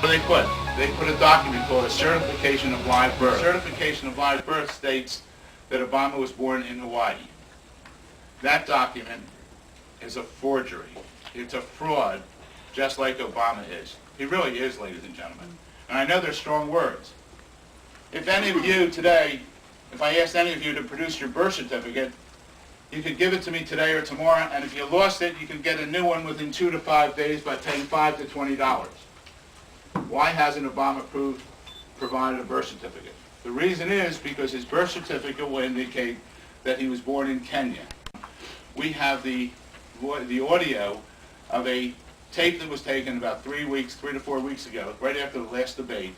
What do they put? They put a document called a certification of live birth. Certification of live birth states that Obama was born in Hawaii. That document is a forgery. It's a fraud, just like Obama is. He really is, ladies and gentlemen. And I know they're strong words. If any of you today, if I asked any of you to produce your birth certificate, you could give it to me today or tomorrow, and if you lost it, you can get a new one within 2 to 5 days by paying $5 to $20. Why hasn't Obama provided a birth certificate? The reason is because his birth certificate will indicate that he was born in Kenya. We have the audio of a tape that was taken about 3 to 4 weeks ago, right after the last debate,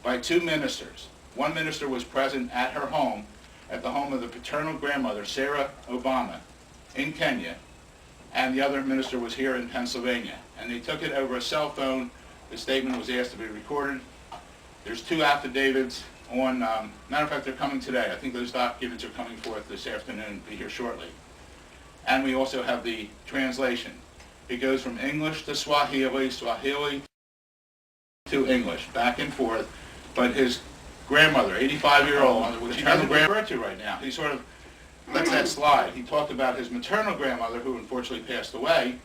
by 2 ministers. One minister was present at her home, at the home of the paternal grandmother, Sarah Obama, in Kenya, and the other minister was here in Pennsylvania. And they took it over a cell phone. The statement was asked to be recorded. There's 2 affidavits on, matter of fact, they're coming today. I think those documents are coming forth this afternoon, be here shortly. And we also have the translation. It goes from English to Swahili, Swahili to English, back and forth. But his grandmother, 85-year-old, which he doesn't refer to right now, he sort of lets that slide. He talked about his maternal grandmother, who unfortunately passed away,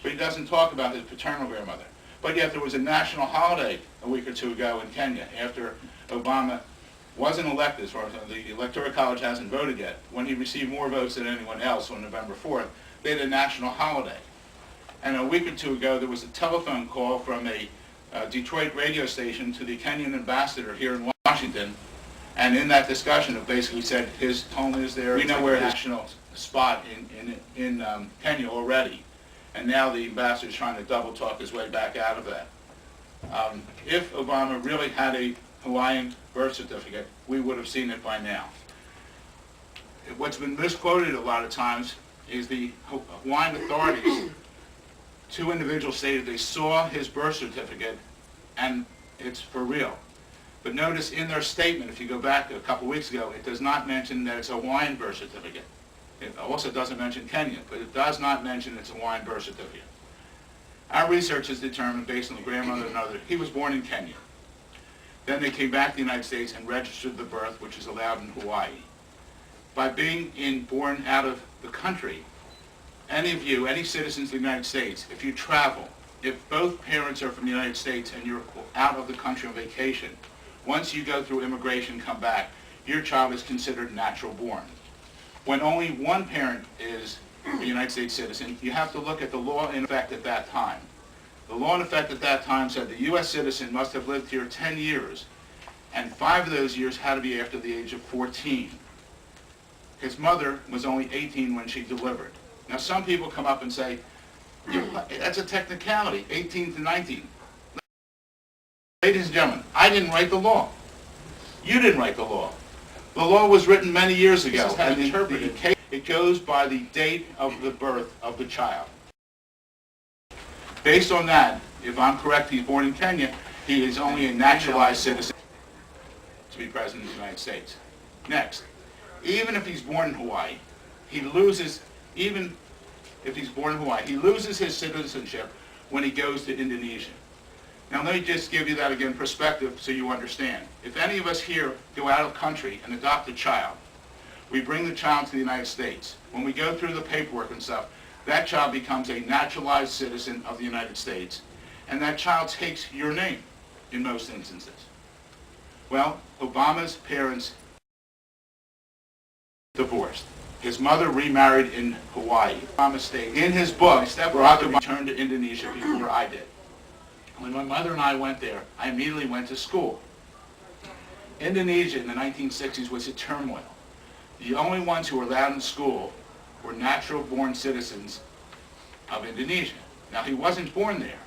but he doesn't talk about his paternal grandmother. But yet there was a national holiday a week or 2 ago in Kenya after Obama wasn't elected, as far as the Electoral College hasn't voted yet. When he received more votes than anyone else on November 4th, they had a national holiday. And a week or 2 ago there was a telephone call from a Detroit radio station to the Kenyan ambassador here in Washington, and in that discussion it basically said his home is there. We know where his national spot in Kenya already. And now the ambassador is trying to double talk his way back out of that. If Obama really had a Hawaiian birth certificate, we would have seen it by now. What's been misquoted a lot of times is the Hawaiian authorities, 2 individuals stated they saw his birth certificate and it's for real. But notice in their statement, if you go back a couple weeks ago, it does not mention that it's a Hawaiian birth certificate. It also doesn't mention Kenya, but it does not mention it's a Hawaiian birth certificate. Our research has determined, based on the grandmother and other, he was born in Kenya. Then they came back to the United States and registered the birth, which is allowed in Hawaii. By being born out of the country, any of you, any citizens of the United States, if you travel, if both parents are from the United States and you're out of the country on vacation, once you go through immigration and come back, your child is considered natural born. When only one parent is a United States citizen, you have to look at the law in effect at that time. The law in effect at that time said the U.S. citizen must have lived here 10 years, and 5 of those years had to be after the age of 14. His mother was only 18 when she delivered. Now some people come up and say, that's a technicality, 18 to 19. Ladies and gentlemen, I didn't write the law. You didn't write the law. The law was written many years ago, and it goes by the date of the birth of the child. Based on that, if I'm correct, he's born in Kenya, he is only a naturalized citizen to be president of the United States. Next, even if he's born in Hawaii, he loses his citizenship when he goes to Indonesia. Now let me just give you that again perspective so you understand. If any of us here go out of country and adopt a child, we bring the child to the United States. When we go through the paperwork and stuff, that child becomes a naturalized citizen of the United States, and that child takes your name in most instances. Well, Obama's parents divorced. His mother remarried in Hawaii. Obama stayed. In his book, Barack Obama returned to Indonesia before I did. When my mother and I went there, I immediately went to school. Indonesia in the 1960s was a turmoil. The only ones who were allowed in school were natural-born citizens of Indonesia. Now, he wasn't born there,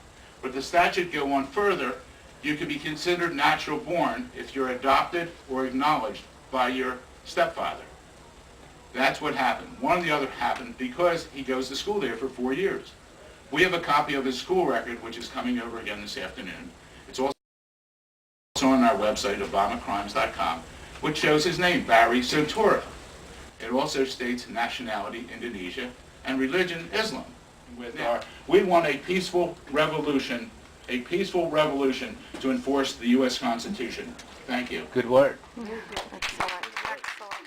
but the statute go on further. You could be considered natural-born if you're adopted or acknowledged by your stepfather. That's what happened. One or the other happened because he goes to school there for 4 years. We have a copy of his school record, which is coming over again this afternoon. It's also on our website, obamacrimes.com, which shows his name, Barry Soetoro. It also states nationality, Indonesia, and religion, Islam. We want a peaceful revolution a peaceful revolution to enforce the U.S. Constitution. Thank you. Good work. Excellent. Excellent.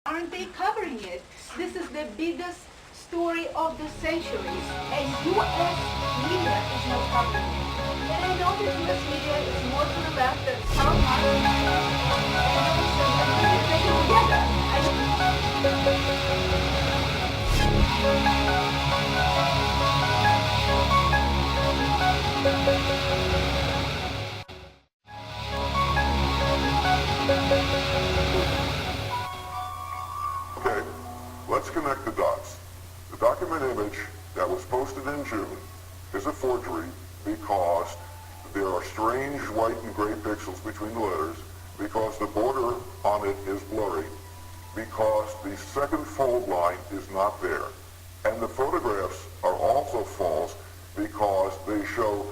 Aren't they covering it? This is the biggest story of the centuries, and U.S. media is not covering it. And I know that U.S. media is more to the left than South Africa, and also when they take it together. Okay, let's connect the dots. The document image that was posted in June is a forgery because there are strange white and gray pixels between the letters, because the border on it is blurry, because the second fold line is not there. And the photographs are also false because they show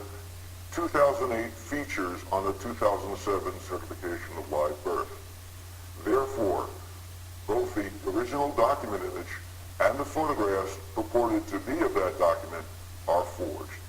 2008 features on the 2007 certification of live birth. Therefore, both the original document image and the photographs purported to be of that document are forged.